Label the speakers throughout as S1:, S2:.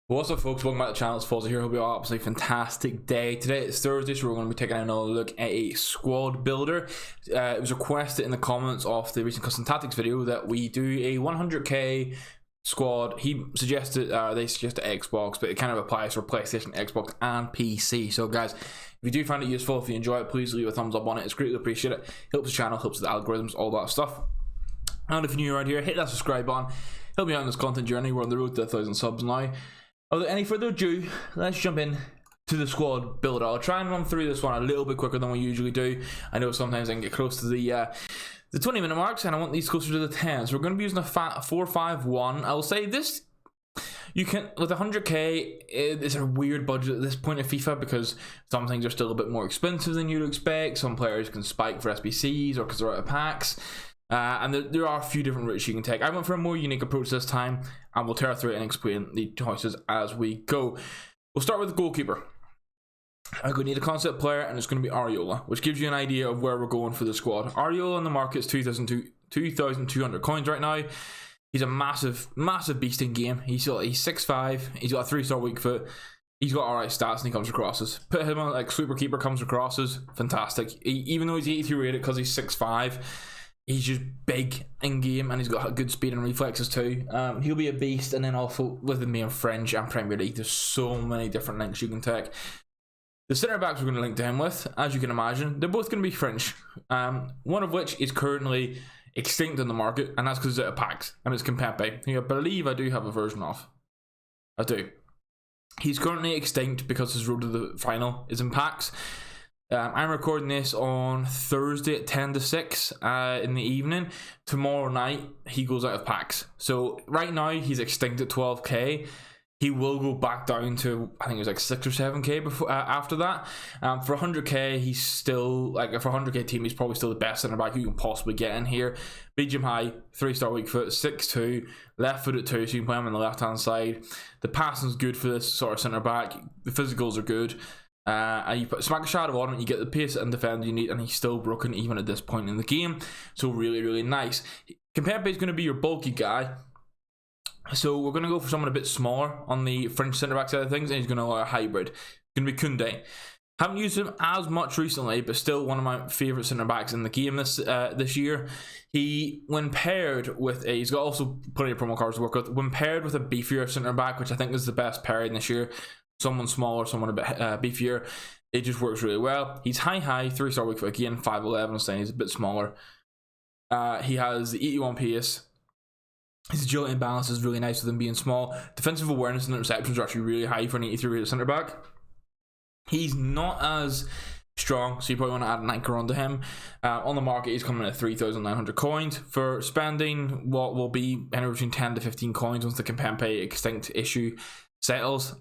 S1: What's up, folks? Welcome back to the channel. It's Fozzie here. Hope you all have a fantastic day. Today it's Thursday, so we're going to be taking another look at a squad builder. It was requested in the comments of the recent custom tactics video that we do a 100k squad. They suggested Xbox, but it kind of applies for PlayStation, Xbox, and PC. So, guys, if you do find it useful, if you enjoy it, please leave a thumbs up on it. It's greatly appreciated. Helps the channel, helps with the algorithms, all that stuff. And if you're new around here, hit that subscribe button. Help me out on this content journey. We're on the road to 1,000 subs now. Without any further ado, let's jump in to the squad builder. I'll try and run through this one a little bit quicker than we usually do. I know sometimes I can get close to the 20-minute marks, and I want these closer to the 10. So we're going to be using a 4-5-1. I'll say this: you can, with 100k, it's a weird budget at this point of FIFA because some things are still a bit more expensive than you'd expect. Some players can spike for SBCs or because they're out of packs. And there are a few different routes you can take. I went for a more unique approach this time, and we'll tear through it and explain the choices as we go. We'll start with the goalkeeper. I'm going to need a concept player, and it's going to be Areola, which gives you an idea of where we're going for the squad. Areola on the market is 2,200 coins right now. He's a massive beast in game. He's 6'5", he's got a 3-star weak foot. He's got alright stats and he comes acrosses. Put him on like Super Keeper, comes acrosses, fantastic. Even though he's 83 rated because he's 6'5", he's just big in game, and he's got good speed and reflexes too. He'll be a beast. And then also with the main French and Premier League, there's so many different links you can take. The centre backs we're going to link to him with, as you can imagine, they're both going to be French. One of which is currently extinct in the market, and that's because it's out of packs, and it's Kimpembe, who I believe I do have a version of. I do. He's currently extinct because his road to the final is in packs. I'm recording this on Thursday at 10 to 6 in the evening. Tomorrow night he goes out of packs. So right now he's extinct at 12k. He will go back down to, I think it was like 6 or 7k before after that. For 100k he's still, like, for 100k team he's probably still the best centre back you can possibly get in here. Medium high, 3-star weak foot, 6'2", left foot at 2, so you can play him on the left hand side. The passing's good for this sort of centre back. The physicals are good. And you put smack a shadow on him, you get the pace and defend you need, and he's still broken even at this point in the game. So really nice. Kimpembe is going to be your bulky guy, so we're going to go for someone a bit smaller on the French centre back side of things, and he's going to allow a hybrid. It's going to be Koundé. Haven't used him as much recently, but still one of my favourite centre backs in the game this year. He, when paired with he's got also plenty of promo cards to work with. When paired with a beefier centre back, which I think is the best pairing this year, someone smaller, someone a bit beefier, it just works really well. He's high, 3-star weak foot again, 5'11", saying he's a bit smaller. He has the 81 pace. His agility and balance is really nice with him being small. Defensive awareness and interceptions are actually really high for an 83 rated centre back. He's not as strong, so you probably want to add an anchor onto him. On the market he's coming in at 3,900 coins for spending what will be anywhere between 10 to 15 coins once the Kimpembe extinct issue settles.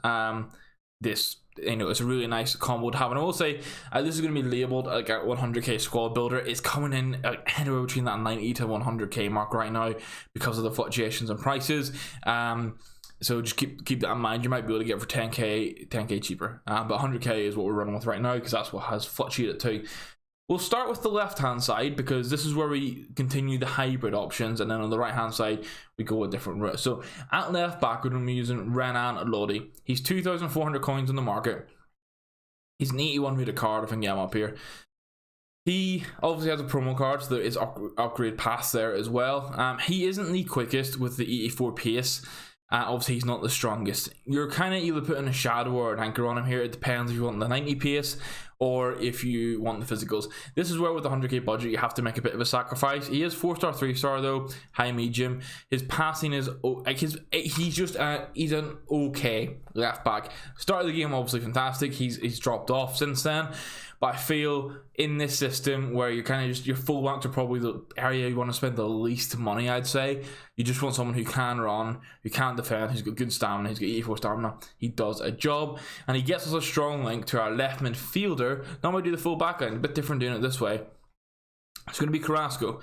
S1: This, it's a really nice combo to have, and I will say this is going to be labeled like a 100k squad builder. It's coming in anywhere between that 90 to 100k mark right now because of the fluctuations in prices. So just keep that in mind. You might be able to get it for 10k cheaper, but 100k is what we're running with right now because that's what has fluctuated too. We'll start with the left hand side because this is where we continue the hybrid options, and then on the right hand side we go a different route. So at left back we're going to be using Renan Lodi. He's 2,400 coins on the market. He's an 81 rated card if I can get him up here. He obviously has a promo card, so there is upgrade pass there as well. He isn't the quickest with the 84 pace. Obviously he's not the strongest. You're kind of either putting a shadow or an anchor on him here. It depends if you want the 90 pace or if you want the physicals. This is where with the 100k budget you have to make a bit of a sacrifice. He is 4-star 3-star though, high medium. His passing is like he's an okay left back. Start of the game obviously fantastic. He's dropped off since then, but I feel in this system where you're kind of just, your fullbacks are probably the area you want to spend the least money, I'd say. You just want someone who can run, who can defend, who's got good stamina, who's got 84 stamina. He does a job, and he gets us a strong link to our left midfielder. Normally do the full back line, a bit different doing it this way. It's going to be Carrasco.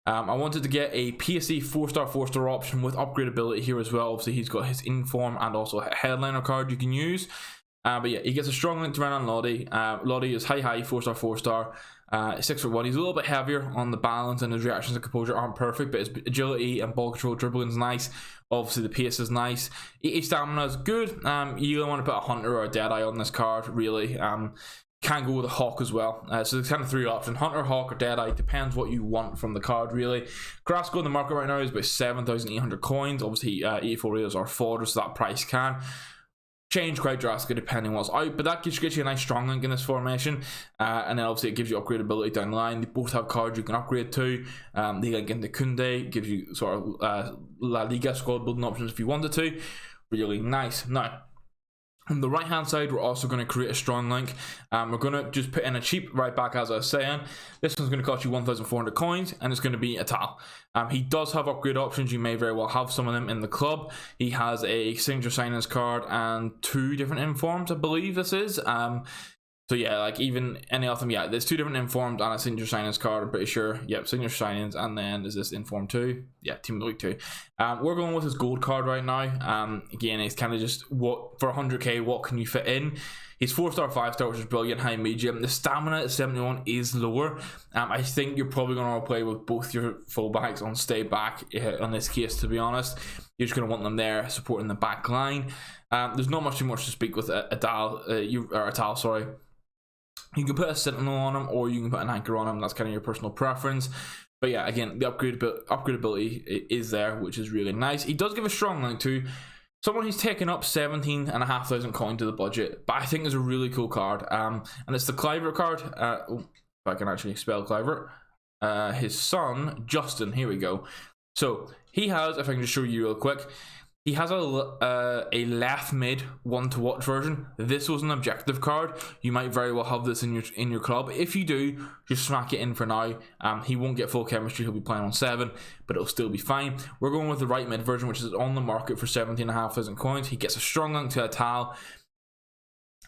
S1: I wanted to get a PSC 4-star option with upgradability here as well. Obviously he's got his inform and also a headliner card you can use. But yeah, he gets a strong link to Renan Lodi. Lodi is high, 4-star, 4-star. 6'1". He's a little bit heavier on the balance, and his reactions and composure aren't perfect, but his agility and ball control, dribbling is nice. Obviously, the pace is nice. 80 stamina is good. You don't want to put a Hunter or a Deadeye on this card, really. Can go with a Hawk as well. So there's kind of three options: Hunter, Hawk, or Deadeye. Depends what you want from the card, really. Carrasco in the market right now is about 7,800 coins. Obviously, 84 reals are fodder, so that price can change quite drastically depending on what's out, but that gets you a nice strong link in this formation, and then obviously it gives you upgradability down the line. They both have cards you can upgrade to. The link into Kunde gives you sort of La Liga squad building options if you wanted to. Really nice. Now, on the right hand side, we're also going to create a strong link. We're going to just put in a cheap right back, as I was saying. This one's going to cost you 1,400 coins, and it's going to be a Tal. He does have upgrade options. You may very well have some of them in the club. He has a signature signings card and 2 different informs, I believe this is. So yeah, like even any of them, yeah, there's 2 different informs and a signature signings card, I'm pretty sure. Yep, signature signings, and then is this inform 2? Yeah, team of the week 2. We're going with his gold card right now. Again, it's kind of just what for 100k, what can you fit in? He's 4-star, 5-star, which is brilliant, high medium. The stamina at 71 is lower. I think you're probably going to play with both your fullbacks on stay back on this case, to be honest. You're just going to want them there supporting the back line. There's not too much to speak with a Tal, sorry. You can put a sentinel on him, or you can put an anchor on him. That's kind of your personal preference. But yeah, again, the upgradability is there, which is really nice. He does give a strong link to someone who's taken up 17,500 coin to the budget, but I think is a really cool card. And it's the Kluivert card. If I can actually spell Kluivert. His son, Justin. Here we go. So he has, if I can just show you real quick, he has a left mid one to watch version. This was an objective card. You might very well have this in your club. If you do, just smack it in for now. He won't get full chemistry. He'll be playing on 7, but it'll still be fine. We're going with the right mid version, which is on the market for 17,500 coins. He gets a strong link to a Tal.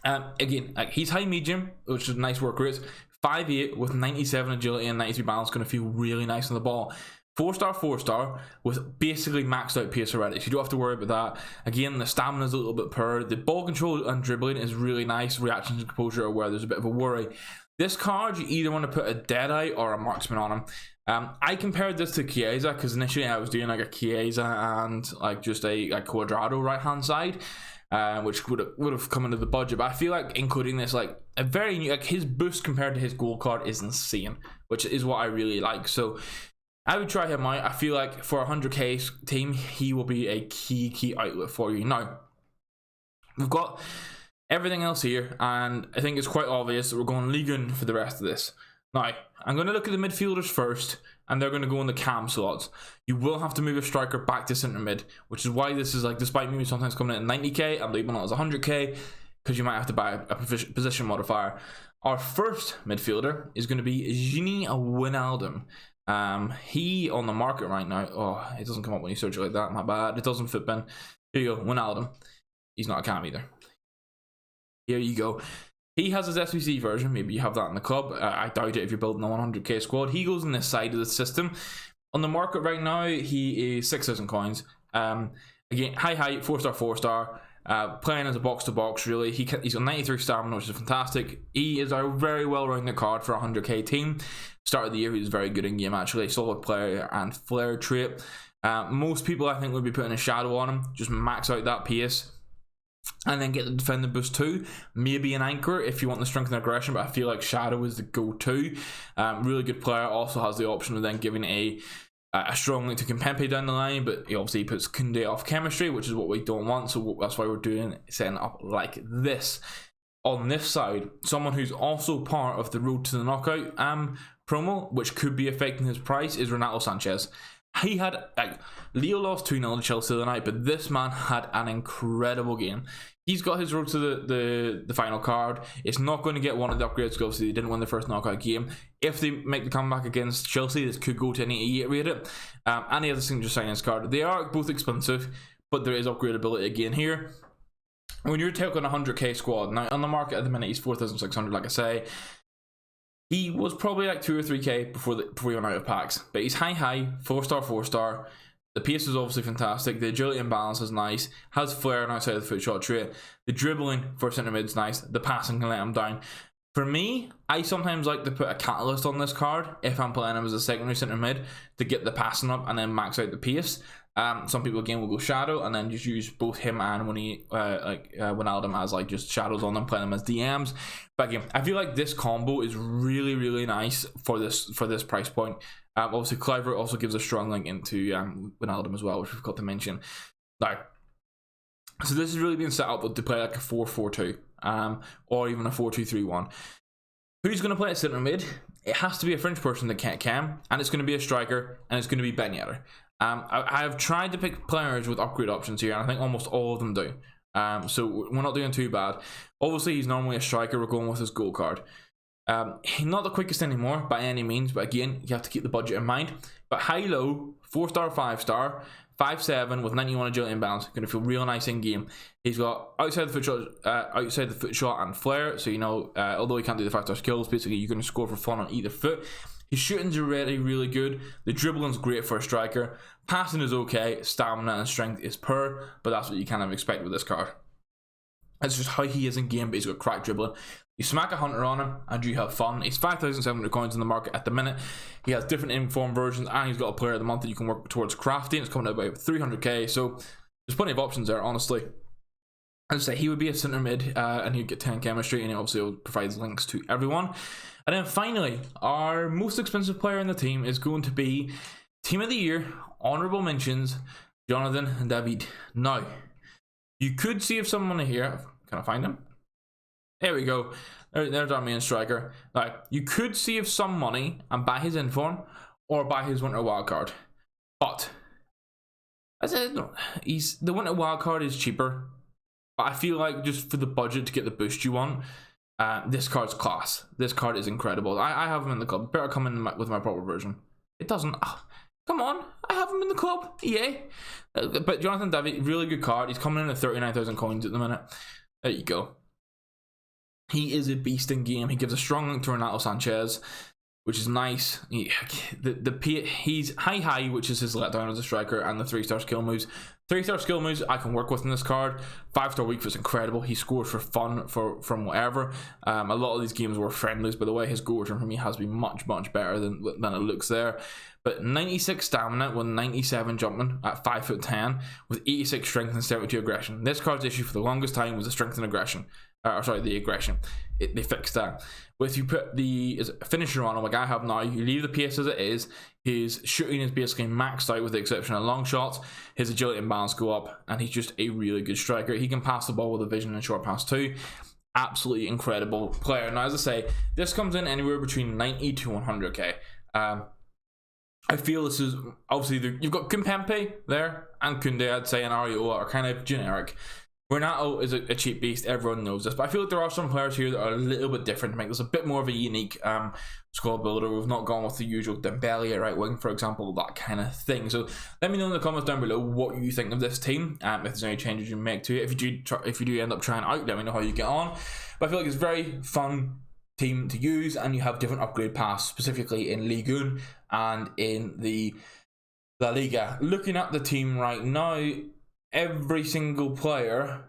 S1: Again, like, he's high medium, which is a nice work rate. 5'8" with 97 agility and 93 balance, going to feel really nice on the ball. 4-star, 4-star with basically maxed out pace already, so you don't have to worry about that. Again, the stamina is a little bit poor. The ball control and dribbling is really nice. Reactions and composure are where there's a bit of a worry. This card, you either want to put a Deadeye or a Marksman on him. I compared this to Chiesa because initially I was doing like a Chiesa and like just a Cuadrado right hand side, which would have come into the budget. But I feel like including this, like a very new, like his boost compared to his gold card is insane, which is what I really like. So I would try him out. I feel like for a 100k team, he will be a key outlet for you. Now, we've got everything else here, and I think it's quite obvious that we're going Ligue 1 for the rest of this. Now, I'm going to look at the midfielders first, and they're going to go in the cam slots. You will have to move a striker back to centre mid, which is why this is like, despite me sometimes coming in at 90k, I'm leaving it as 100k, because you might have to buy a position modifier. Our first midfielder is going to be Gini Wijnaldum. He on the market right now. Oh, it doesn't come up when you search it like that. My bad. It doesn't fit bin. Here you go, Wijnaldum. He's not a cam either. Here you go. He has his SVC version. Maybe you have that in the club. I doubt it if you're building a 100k squad. He goes in this side of the system. On the market right now, he is 6,000 coins. Again, high height, 4-star, 4-star. Playing as a box-to-box, really. He's got 93 stamina, which is fantastic. He is a very well-rounded card for a 100k team. Start of the year, he was very good in game, actually. Solid player and flair trait. Most people, I think, would be putting a shadow on him. Just max out that pace. And then get the defender boost too. Maybe an anchor if you want the strength and aggression, but I feel like shadow is the go-to. Really good player. Also has the option of then giving a strong link to Kimpembe down the line, but he obviously puts Kunde off chemistry, which is what we don't want, so that's why we're setting up like this. On this side, someone who's also part of the road to the knockout promo, which could be affecting his price, is Ronaldo Sanchez. He had, Leo lost 2-0 to Chelsea the night, but this man had an incredible game. He's got his road to the final card. It's not going to get one of the upgrades because obviously they didn't win the first knockout game. If they make the comeback against Chelsea, this could go to an 88 rated. And he has a signature signings card. They are both expensive, but there is upgradability again here. When you're taking a 100k squad, now on the market at the minute he's 4,600, like I say. He was probably like 2 or 3k before he went out of packs, but he's high, 4-star, 4-star. The pace is obviously fantastic. The agility and balance is nice. Has flair and outside of the foot shot trait. The dribbling for centre mid is nice. The passing can let him down. For me, I sometimes like to put a catalyst on this card if I'm playing him as a secondary centre mid to get the passing up and then max out the pace. Some people again will go shadow and then just use both him and Ronaldo as like just shadows on them, playing them as DMs. But again, I feel like this combo is really nice for this price point. Obviously, Cliver also gives a strong link into Ronaldo as well, which we've got to mention. Now, so this is really being set up to play like a 4-4-2, or even a 4-2-3-1. Who's going to play at centre mid? It has to be a French person that can, and it's going to be a striker, and it's going to be Ben Yedder. I have tried to pick players with upgrade options here, and I think almost all of them do. So we're not doing too bad. Obviously, he's normally a striker. We're going with his goal card. He's not the quickest anymore by any means, but again, you have to keep the budget in mind. But high-low, 4-star, 5-star, 5'7" with 91 agility and balance, going to feel real nice in game. He's got outside the foot shot and flair, so you know, although he can't do the 5-star skills, basically you're going to score for fun on either foot. His shooting's already really good. The dribbling's great for a striker. Passing is okay. Stamina and strength is poor, but that's what you kind of expect with this card. That's just how he is in game, but he's got crack dribbling. You smack a hunter on him and you have fun. He's 5,700 coins in the market at the minute. He has different inform versions, and he's got a player of the month that you can work towards crafting. It's coming out about 300k, so there's plenty of options there, honestly. As I say, he would be a centre mid, and he'd get 10 chemistry, and he obviously provides links to everyone. And then finally, our most expensive player in the team is going to be Team of the Year, honourable mentions, Jonathan David. Now, you could see if someone here, can I find him? There we go. There's our main striker. Now, you could save some money and buy his inform or buy his winter wildcard. But, as I said, the winter wildcard is cheaper. But I feel like just for the budget to get the boost you want, this card's class. This card is incredible. I have him in the club. Better come in with my proper version. It doesn't. Come on, I have him in the club. Yeah. But Jonathan David, really good card. He's coming in at 39,000 coins at the minute. There you go. He is a beast in game. He gives a strong link to Ronaldo Sanchez, which is nice. He's high, which is his letdown as a striker, and the 3-star skill moves. 3-star skill moves I can work with in this card. 5-star weak foot's incredible. He scores for fun from whatever. A lot of these games were friendlies, by the way. His goal return for me has been much better than it looks there. But 96 stamina with 97 jumping at 5'10" with 86 strength and 72 aggression. This card's issue for the longest time was the strength and aggression. The aggression. They fixed that. But if you put the finisher on him like I have now, you leave the pace as it is. His shooting is basically maxed out with the exception of long shots. His agility and balance go up, and he's just a really good striker. He can pass the ball with a vision and short pass too. Absolutely incredible player. Now, as I say, this comes in anywhere between 90 to 100k. I feel this is obviously you've got Kimpembe there and Koundé, I'd say, and Areola are kind of generic. Ronaldo is a cheap beast, everyone knows this, but I feel like there are some players here that are a little bit different to make this a bit more of a unique squad builder. We've not gone with the usual Dembele at right wing, for example, that kind of thing. So let me know in the comments down below what you think of this team, if there's any changes you make to it. If you do end up trying it out, let me know how you get on. But I feel like it's a very fun team to use, and you have different upgrade paths, specifically in Ligue 1 and in the La Liga. Looking at the team right now, every single player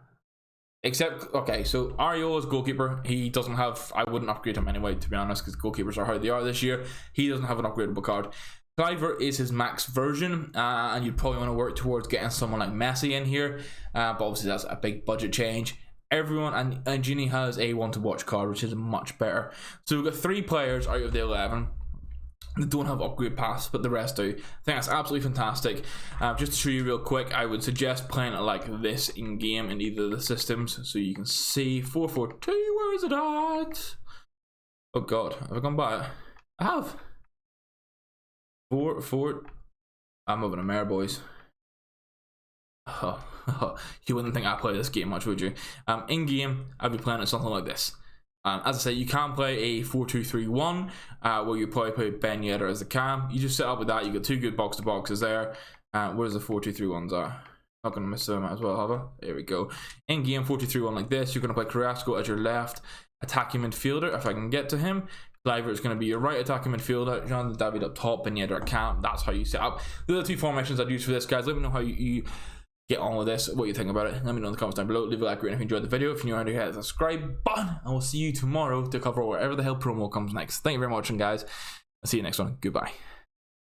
S1: except, okay, so Areola's goalkeeper, he doesn't have, I wouldn't upgrade him anyway, to be honest, because goalkeepers are how they are this year. He doesn't have an upgradable card. Cliver is his max version, and you'd probably want to work towards getting someone like Messi in here, but obviously that's a big budget change. Everyone, and Genie has a one to watch card, which is much better. So we've got 3 players out of the 11 that don't have upgrade paths, but the rest do. I think that's absolutely fantastic. Just to show you real quick, I would suggest playing it like this in game in either of the systems, so you can see 4-4-2. Where is it at? Oh god, have I gone by it? I have. 4-4. I'm moving a mare, boys. You wouldn't think I play this game much, would you? In game, I'd be playing it something like this. As I say, you can play a 4-2-3-1, where you probably play Ben Yedder as the cam. You just set up with that. You got 2 good box to boxes there. Where's the 4-2-3-1s are? Not going to miss them as well, have I? There we go. In game 4-2-3-1 like this, you're going to play Carrasco as your left attacking midfielder, if I can get to him. Driver is going to be your right attacking midfielder, Jean David up top, and Yedder camp. That's how you set up. The other two formations I'd use for this, guys. Let me know how you get on with this, what you think about it. Let me know in the comments down below. Leave a like if you enjoyed the video. If you're new around here, hit the subscribe button, and we'll see you tomorrow to cover whatever the hell promo comes next. Thank you very much, and guys, I'll see you next one. Goodbye.